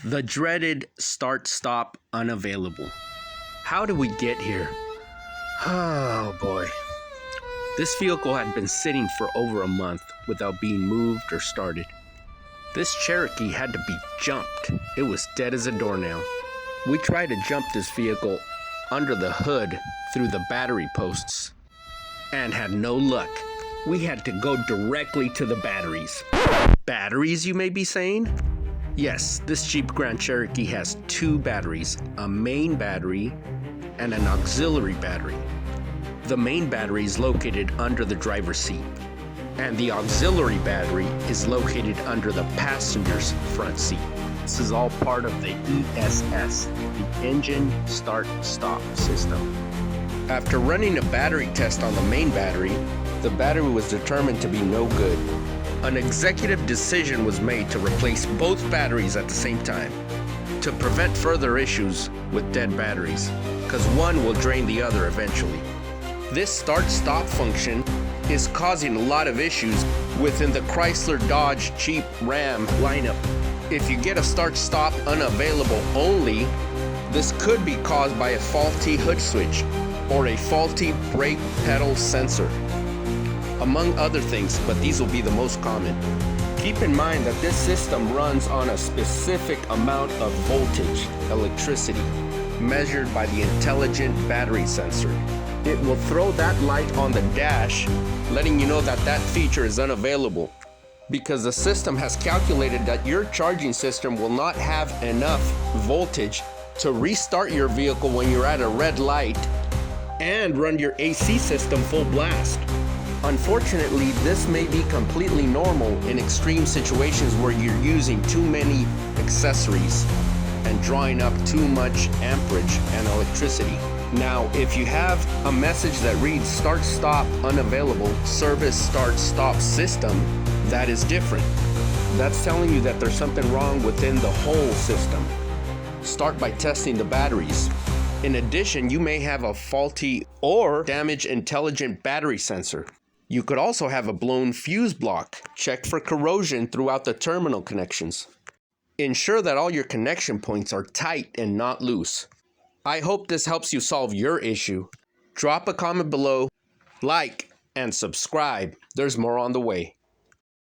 The dreaded start-stop unavailable. How did we get here? Oh boy. This vehicle had been sitting for over a month without being moved or started. This Cherokee had to be jumped. It was dead as a doornail. We tried to jump this vehicle under the hood through the battery posts and had no luck. We had to go directly to the batteries. Batteries, you may be saying? Yes, this Jeep Grand Cherokee has two batteries, a main battery and an auxiliary battery. The main battery is located under the driver's seat, and the auxiliary battery is located under the passenger's front seat. This is all part of the ESS, the engine start-stop system. After running a battery test on the main battery, the battery was determined to be no good. An executive decision was made to replace both batteries at the same time to prevent further issues with dead batteries, because one will drain the other eventually. This start-stop function is causing a lot of issues within the Chrysler, Dodge, Jeep, Ram lineup. If you get a start-stop unavailable only, this could be caused by a faulty hood switch or a faulty brake pedal sensor, among other things, but these will be the most common. Keep in mind that this system runs on a specific amount of voltage, electricity, measured by the intelligent battery sensor. It will throw that light on the dash, letting you know that that feature is unavailable, because the system has calculated that your charging system will not have enough voltage to restart your vehicle when you're at a red light and run your AC system full blast. Unfortunately, this may be completely normal in extreme situations where you're using too many accessories and drawing up too much amperage and electricity. Now, if you have a message that reads start-stop unavailable, service start-stop system, that is different. That's telling you that there's something wrong within the whole system. Start by testing the batteries. In addition, you may have a faulty or damaged intelligent battery sensor. You could also have a blown fuse block. Check for corrosion throughout the terminal connections. Ensure that all your connection points are tight and not loose. I hope this helps you solve your issue. Drop a comment below, like, and subscribe. There's more on the way.